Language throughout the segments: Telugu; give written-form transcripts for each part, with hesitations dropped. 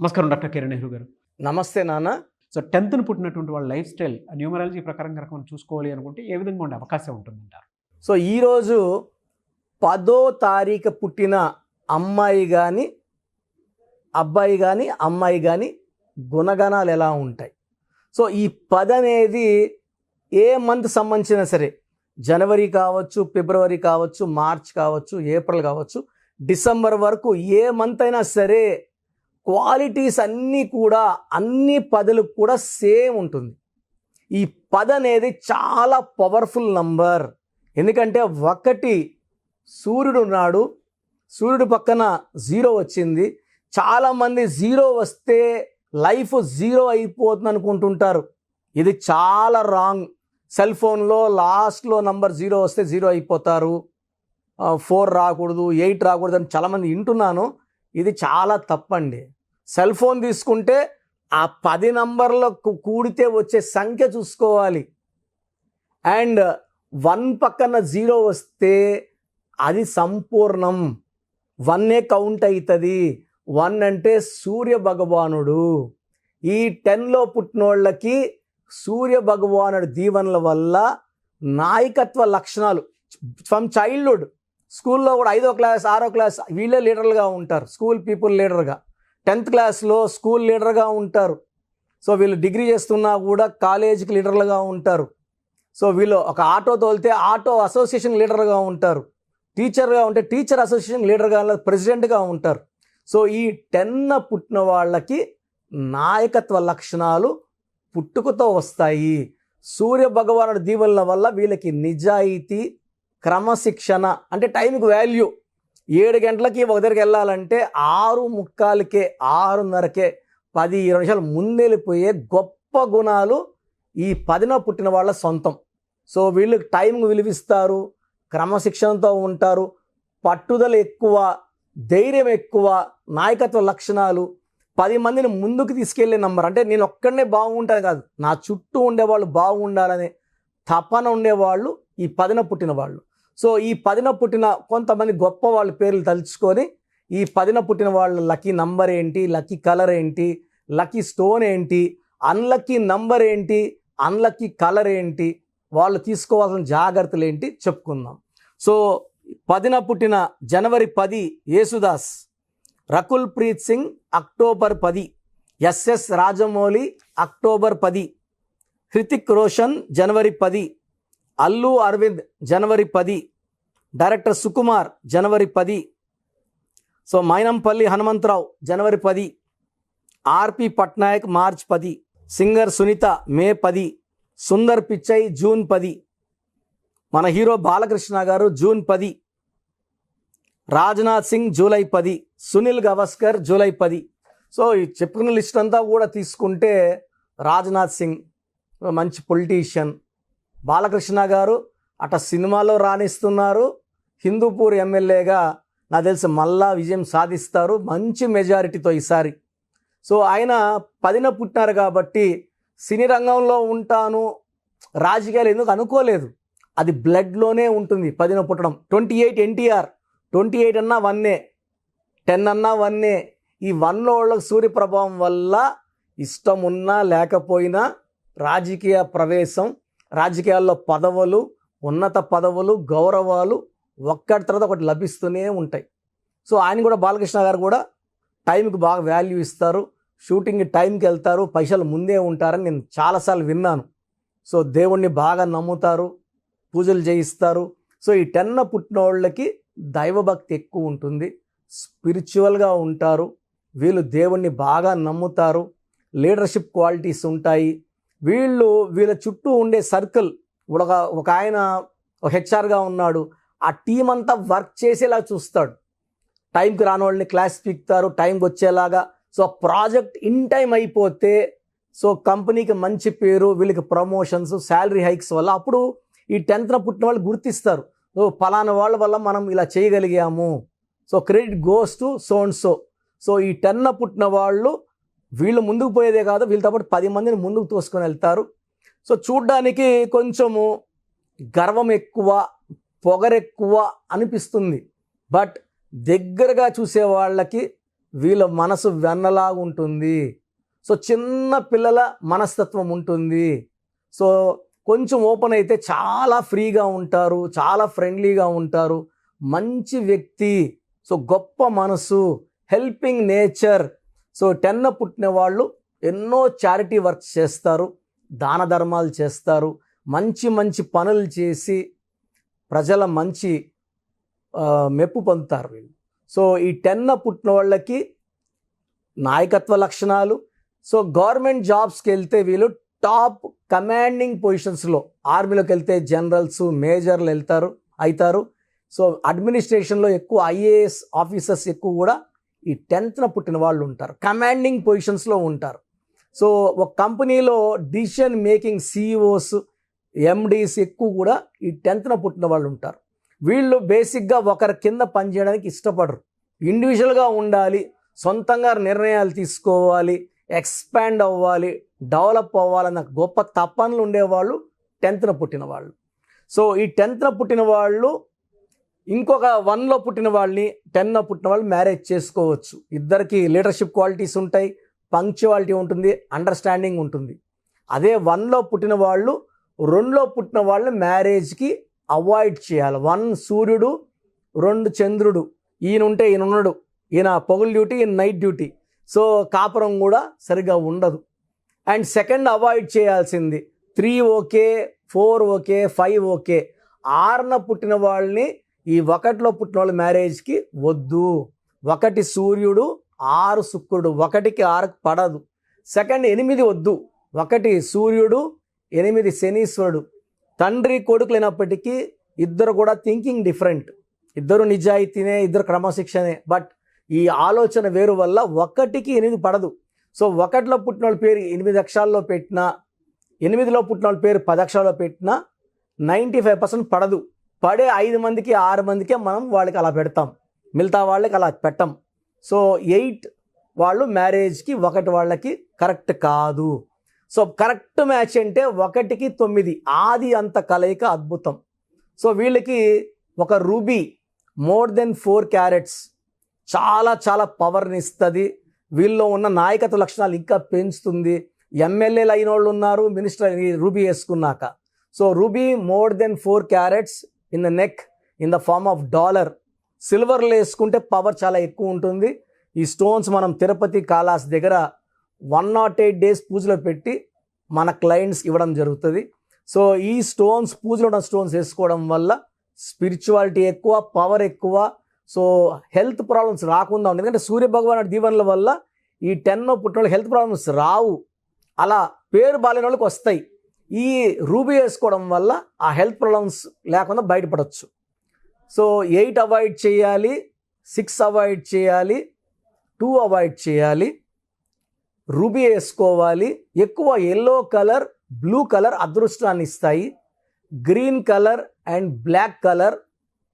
నమస్కారం డాక్టర్ కిరణ్ నెహ్రూ గారు. నమస్తే నాన్న. సో 10థ్ పుట్టినటువంటి వాళ్ళ లైఫ్ స్టైల్ న్యూమరాలజీ ప్రకారం కనుక మనం చూసుకోవాలి అనుకుంటే ఏ విధంగా ఉండే అవకాశం ఉంటుందంటారు? సో ఈరోజు 10వ తారీఖు పుట్టిన అమ్మాయి కానీ అబ్బాయి కానీ అమ్మాయి కానీ గుణగణాలు ఎలా ఉంటాయి? సో ఈ 10 అనేది ఏ మంత్ సంబంధించినా సరే, జనవరి కావచ్చు, ఫిబ్రవరి కావచ్చు, మార్చ్ కావచ్చు, ఏప్రిల్ కావచ్చు, డిసెంబర్ వరకు ఏ మంత్ అయినా సరే క్వాలిటీస్ అన్నీ కూడా అన్ని 10లకు కూడా సేమ్ ఉంటుంది. ఈ 10 అనేది చాలా పవర్ఫుల్ నంబర్. ఎందుకంటే ఒకటి సూర్యుడు ఉన్నాడు, సూర్యుడు పక్కన 0 వచ్చింది. చాలామంది 0 వస్తే లైఫ్ 0 అయిపోతుంది అనుకుంటుంటారు. ఇది చాలా రాంగ్. సెల్ ఫోన్లో లాస్ట్లో నంబర్ 0 వస్తే 0 అయిపోతారు, 4 రాకూడదు, 8 రాకూడదు అని చాలామంది వింటున్నాను. ఇది చాలా తప్పండి. సెల్ ఫోన్ తీసుకుంటే ఆ 10 నంబర్లో కూడితే వచ్చే సంఖ్య చూసుకోవాలి. అండ్ 1 పక్కన 0 వస్తే అది సంపూర్ణం, 1 కౌంట్ అవుతుంది. 1 అంటే సూర్య భగవానుడు. ఈ 10లో పుట్టినోళ్ళకి సూర్య భగవానుడు దీవెనల వల్ల నాయకత్వ లక్షణాలు ఫ్రమ్ చైల్డ్హుడ్, స్కూల్లో కూడా 5వ క్లాస్ 6వ క్లాస్ వీళ్ళే లీడర్లుగా ఉంటారు, స్కూల్ పీపుల్ లీడర్గా. 10th క్లాస్లో స్కూల్ లీడర్గా ఉంటారు. సో వీళ్ళు డిగ్రీ చేస్తున్నా కూడా కాలేజీకి లీడర్లుగా ఉంటారు. సో వీళ్ళు ఒక ఆటో తోలితే ఆటో అసోసియేషన్ లీడర్గా ఉంటారు, టీచర్గా ఉంటే టీచర్ అసోసియేషన్ లీడర్గా ప్రెసిడెంట్గా ఉంటారు. సో ఈ 10 పుట్టిన వాళ్ళకి నాయకత్వ లక్షణాలు పుట్టుకతో వస్తాయి. సూర్య భగవానుడి దీవెనల వల్ల వీళ్ళకి నిజాయితీ, క్రమశిక్షణ, అంటే టైంకి వాల్యూ. 7 గంటలకి ఒక దగ్గరికి వెళ్ళాలంటే 6:45కే 6:30కే 10-20 నిమిషాలు ముందెళ్ళిపోయే గొప్ప గుణాలు ఈ 10న పుట్టిన వాళ్ళ సొంతం. సో వీళ్ళు టైంకి విలువిస్తారు, క్రమశిక్షణతో ఉంటారు, పట్టుదల ఎక్కువ, ధైర్యం ఎక్కువ, నాయకత్వ లక్షణాలు, 10 మందిని ముందుకు తీసుకెళ్లే నంబర్. అంటే నేను ఒక్కడనే బాగుంటాను కాదు, నా చుట్టూ ఉండేవాళ్ళు బాగుండాలనే తపన ఉండేవాళ్ళు ఈ 10న పుట్టిన వాళ్ళు. సో ఈ 10న పుట్టిన కొంతమంది గొప్ప వాళ్ళ పేర్లు తలుచుకొని ఈ 10న పుట్టిన వాళ్ళ లక్కీ నంబర్ ఏంటి, లక్కీ కలర్ ఏంటి, లక్కీ స్టోన్ ఏంటి, అన్లక్కీ నంబర్ ఏంటి, అన్లక్కీ కలర్ ఏంటి, వాళ్ళు తీసుకోవాల్సిన జాగ్రత్తలు ఏంటి చెప్పుకుందాం. సో 10న పుట్టిన జనవరి 10 Yesudas, Rakul Preet Singh October 10, SS Rajamouli October 10, Hrithik Roshan జనవరి 10, అల్లు అరవింద్ జనవరి 10, డైరెక్టర్ సుకుమార్ జనవరి 10, సో మైనంపల్లి హనుమంతరావు జనవరి 10, RP Patnaik March 10, singer Sunitha May 10, Sundar Pichai June 10, మన హీరో బాలకృష్ణ గారు June 10, Rajnath Singh July 10, Sunil Gavaskar July 10. So ఈ చెప్పుకున్న లిస్ట్ అంతా కూడా తీసుకుంటే రాజ్నాథ్ సింగ్ మంచి పొలిటీషియన్, బాలకృష్ణ గారు అట సినిమాలో రాణిస్తున్నారు, హిందూపూర్ ఎమ్మెల్యేగా నాకు తెలిసి మళ్ళా విజయం సాధిస్తారు మంచి మెజారిటీతో ఈసారి. సో ఆయన 10న పుట్టినారు కాబట్టి సినీ రంగంలో ఉంటాను, రాజకీయాలు ఎందుకు అనుకోలేదు, అది బ్లడ్లోనే ఉంటుంది 10న పుట్టడం. 28 ఎన్టీఆర్, 28 అన్నా 1, 10 అన్నా 1. ఈ 1 వాళ్ళకి సూర్యప్రభావం వల్ల ఇష్టం ఉన్నా లేకపోయినా రాజకీయ ప్రవేశం, రాజకీయాల్లో పదవులు, ఉన్నత పదవులు, గౌరవాలు ఒక్కటి తర్వాత ఒకటి లభిస్తూనే ఉంటాయి. సో ఆయన కూడా, బాలకృష్ణ గారు కూడా టైంకి బాగా వాల్యూ ఇస్తారు, షూటింగ్కి టైంకి వెళ్తారు, పైసలు ముందే ఉంటారని నేను చాలాసార్లు విన్నాను. సో దేవుణ్ణి బాగా నమ్ముతారు, పూజలు చేయిస్తారు. సో ఈ 10న పుట్టిన వాళ్ళకి దైవభక్తి ఎక్కువ ఉంటుంది, స్పిరిచువల్గా ఉంటారు, వీళ్ళు దేవుణ్ణి బాగా నమ్ముతారు, లీడర్షిప్ క్వాలిటీస్ ఉంటాయి. వీళ్ళ చుట్టూ ఉండే సర్కిల్, ఒక ఆయన హెచ్ఆర్గా ఉన్నాడు, ఆ టీం అంతా వర్క్ చేసేలా చూస్తాడు. టైంకి రాని వాళ్ళని క్లాస్ పీకుతారు, టైంకి వచ్చేలాగా. సో ప్రాజెక్ట్ ఇన్ టైం అయిపోతే సో కంపెనీకి మంచి పేరు, వీళ్ళకి ప్రమోషన్స్, శాలరీ హైక్స్ వల్ల అప్పుడు ఈ 10న పుట్టిన వాళ్ళు గుర్తిస్తారు, సో ఫలానా వాళ్ళ వల్ల మనం ఇలా చేయగలిగాము. So credit goes to so and so. So ఈ 10న పుట్టిన వాళ్ళు వీళ్ళు ముందుకు పోయేదే కాదు, వీళ్ళతో పాటు 10 మందిని ముందుకు తోసుకొని వెళ్తారు. సో చూడ్డానికి కొంచెము గర్వం ఎక్కువ, పొగరెక్కువ అనిపిస్తుంది, బట్ దగ్గరగా చూసే వాళ్ళకి వీళ్ళ మనసు వెన్నలాగా ఉంటుంది. సో చిన్న పిల్లల మనస్తత్వం ఉంటుంది. సో కొంచెం ఓపెన్ అయితే చాలా ఫ్రీగా ఉంటారు, చాలా ఫ్రెండ్లీగా ఉంటారు, మంచి వ్యక్తి, సో గొప్ప మనసు, హెల్పింగ్ నేచర్. సో 10 పుట్టిన వాళ్ళు ఎన్నో చారిటీ వర్క్స్ చేస్తారు, దాన ధర్మాలు చేస్తారు, మంచి మంచి పనులు చేసి ప్రజల మంచి మెప్పు పొందుతారు వీళ్ళు. సో ఈ 10 పుట్టిన వాళ్ళకి నాయకత్వ లక్షణాలు. సో గవర్నమెంట్ జాబ్స్కి వెళ్తే వీళ్ళు టాప్ కమాండింగ్ పొజిషన్స్లో, ఆర్మీలోకి వెళ్తే జనరల్స్, మేజర్లు అవుతారు. సో అడ్మినిస్ట్రేషన్లో ఎక్కువ ఐఏఎస్ ఆఫీసర్స్ ఎక్కువ కూడా ఈ 10th పుట్టిన వాళ్ళు ఉంటారు, కమాండింగ్ పొజిషన్స్లో ఉంటారు. సో ఒక కంపెనీలో డిసిషన్ మేకింగ్ సిఇఓస్, ఎండీస్ ఎక్కువ కూడా ఈ 10th పుట్టిన వాళ్ళు ఉంటారు. వీళ్ళు బేసిక్గా ఒకరి కింద పనిచేయడానికి ఇష్టపడరు, ఇండివిజువల్గా ఉండాలి, సొంతంగా నిర్ణయాలు తీసుకోవాలి, ఎక్స్పాండ్ అవ్వాలి, డెవలప్ అవ్వాలన్న గొప్ప తపనలు ఉండేవాళ్ళు 10th పుట్టిన వాళ్ళు. సో ఈ 10th పుట్టిన వాళ్ళు ఇంకొక 1లో పుట్టిన వాళ్ళని 10 పుట్టిన వాళ్ళు మ్యారేజ్ చేసుకోవచ్చు. ఇద్దరికి లీడర్షిప్ క్వాలిటీస్ ఉంటాయి, పంక్చువాలిటీ ఉంటుంది, అండర్స్టాండింగ్ ఉంటుంది. అదే 1లో పుట్టిన వాళ్ళు 2లో పుట్టిన వాళ్ళని మ్యారేజ్కి అవాయిడ్ చేయాలి. 1 సూర్యుడు, 2 చంద్రుడు, ఈయన ఉంటే ఈయన ఉన్నాడు, ఈయన పొగలు డ్యూటీ, ఈయన నైట్ డ్యూటీ. సో కాపురం కూడా సరిగా ఉండదు. అండ్ సెకండ్ అవాయిడ్ చేయాల్సింది 3 ఓకే, 4 ఓకే, 5 ఓకే. 6న పుట్టిన వాళ్ళని ఈ 1లో పుట్టిన వాళ్ళ మ్యారేజ్కి వద్దు. 1 సూర్యుడు, 6 శుక్రుడు, 1కి 6కి పడదు. సెకండ్ 8 వద్దు. 1 సూర్యుడు, 8 శనీశ్వరుడు. తండ్రి కొడుకులైనప్పటికీ ఇద్దరు కూడా థింకింగ్ డిఫరెంట్, ఇద్దరు నిజాయితీనే, ఇద్దరు క్రమశిక్షణే, బట్ ఈ ఆలోచన వేరు వల్ల 1కి 8 పడదు. సో 1లో పుట్టిన వాళ్ళ పేరు 8 అక్షరాల్లో పెట్టినా, 8లో పుట్టిన వాళ్ళ పేరు 10 అక్షరాల్లో పెట్టినా 95% పడదు. పడే 5 మందికి 6 మందికే మనం వాళ్ళకి అలా పెడతాం, మిగతా వాళ్ళకి అలా పెట్టం. సో 8 వాళ్ళు మ్యారేజ్కి 1 వాళ్ళకి కరెక్ట్ కాదు. సో కరెక్ట్ మ్యాచ్ అంటే 1కి 9, ఆది అంత కలయిక అద్భుతం. సో వీళ్ళకి ఒక రూబీ మోర్ దెన్ 4 క్యారెట్స్ చాలా చాలా పవర్ని ఇస్తుంది. వీళ్ళలో ఉన్న నాయకత్వ లక్షణాలు ఇంకా పెంచుతుంది. ఎమ్మెల్యేలు అయిన వాళ్ళు ఉన్నారు మినిస్టర్ రూబీ వేసుకున్నాక. So ruby more than 4 carats in the neck in the form of dollar. సిల్వర్లో వేసుకుంటే పవర్ చాలా ఎక్కువ ఉంటుంది. ఈ స్టోన్స్ మనం తిరుపతి కాళాస్ దగ్గర 108 days పూజలో పెట్టి మన క్లయింట్స్ ఇవ్వడం జరుగుతుంది. సో ఈ స్టోన్స్, పూజలో ఉన్న స్టోన్స్ వేసుకోవడం వల్ల స్పిరిచువాలిటీ ఎక్కువ, పవర్ ఎక్కువ. సో హెల్త్ ప్రాబ్లమ్స్ రాకుండా ఉంది. ఎందుకంటే సూర్యభగవానుడి దీవెనల వల్ల ఈ 10 పుట్టిన వాళ్ళకి హెల్త్ ప్రాబ్లమ్స్ రావు, అలా పేరు బాలేని వాళ్ళకి వస్తాయి. ఈ రూబీ వేసుకోవడం వల్ల ఆ హెల్త్ ప్రాబ్లమ్స్ లేకుండా బయటపడవచ్చు. సో 8 అవాయిడ్ చేయాలి, 6 అవాయిడ్ చేయాలి, 2 అవాయిడ్ చేయాలి, రూబీ వేసుకోవాలి. ఎక్కువ ఎల్లో కలర్, బ్లూ కలర్ అదృష్టాన్ని ఇస్తాయి. Green colour and black colour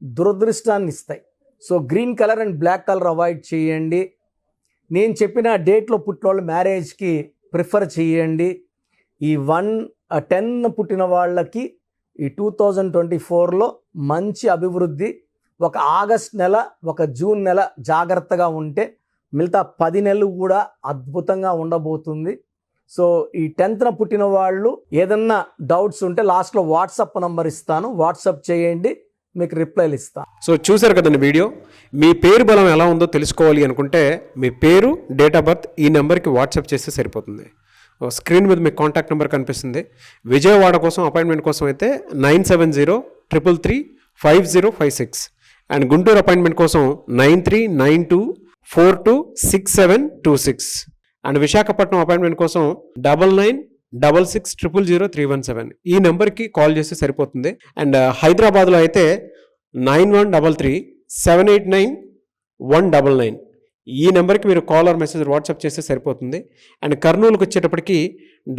దురదృష్టాన్ని ఇస్తాయి. So green colour and black colour avoid చేయండి. నేను చెప్పిన డేట్లో పుట్టిన వాళ్ళు మ్యారేజ్కి ప్రిఫర్ చేయండి. ఈ 10 పుట్టిన వాళ్ళకి ఈ 2024లో మంచి అభివృద్ధి. ఒక ఆగస్ట్ నెల, ఒక జూన్ నెల జాగ్రత్తగా ఉంటే మిగతా 10 నెలలు కూడా అద్భుతంగా ఉండబోతుంది. సో ఈ 10th పుట్టిన వాళ్ళు ఏదన్నా డౌట్స్ ఉంటే లాస్ట్లో వాట్సాప్ నంబర్ ఇస్తాను, వాట్సాప్ చేయండి, మీకు రిప్లైలు ఇస్తాను. సో చూసారు కదండి వీడియో. మీ పేరు బలం ఎలా ఉందో తెలుసుకోవాలి అనుకుంటే మీ పేరు, డేట్ ఆఫ్ బర్త్ ఈ నెంబర్కి వాట్సాప్ చేస్తే సరిపోతుంది. స్క్రీన్ మీద మీకు కాంటాక్ట్ నెంబర్ కనిపిస్తుంది. విజయవాడ కోసం అపాయింట్మెంట్ కోసం అయితే 9703335056 అండ్ గుంటూరు అపాయింట్మెంట్ కోసం 9392426726 అండ్ విశాఖపట్నం అపాయింట్మెంట్ కోసం 9966000317 ఈ నెంబర్కి కాల్ చేస్తే సరిపోతుంది. అండ్ హైదరాబాద్లో అయితే 9133789199 ఈ నెంబర్కి మీరు కాల్ ఆర్ మెసేజ్ వాట్సాప్ చేస్తే సరిపోతుంది. అండ్ కర్నూలుకి వచ్చేటప్పటికి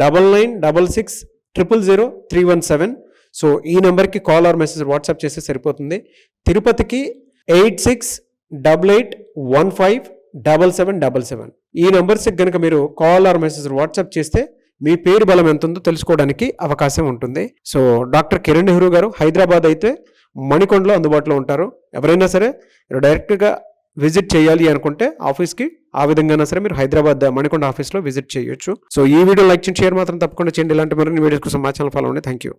9966000317 సో ఈ నెంబర్కి కాల్ ఆర్ మెసేజ్ వాట్సాప్ చేస్తే సరిపోతుంది. తిరుపతికి 8688157777 ఈ నెంబర్స్కి కనుక మీరు కాల్ ఆర్ మెసేజ్ వాట్సాప్ చేస్తే మీ పేరు బలం ఎంత ఉందో తెలుసుకోవడానికి అవకాశం ఉంటుంది. సో డాక్టర్ కిరణ్ నెహ్రూ గారు హైదరాబాద్ అయితే మణికొండలో అందుబాటులో ఉంటారు. ఎవరైనా సరే డైరెక్ట్గా విజిట్ చేయాలి అనుకుంటే ఆఫీస్కి ఆ విధంగా సరే మీరు హైదరాబాద్ మణికొండ ఆఫీస్లో విజిట్ చేయొచ్చు. సో ఈ వీడియో లైక్ చేయండి, షేర్ మాత్రం తప్పకుండా చేయండి. ఇలాంటి మరిన్ని వీడియోస్ కోసం మా ఛానల్ ఫాలో అవ్వండి. Thank you.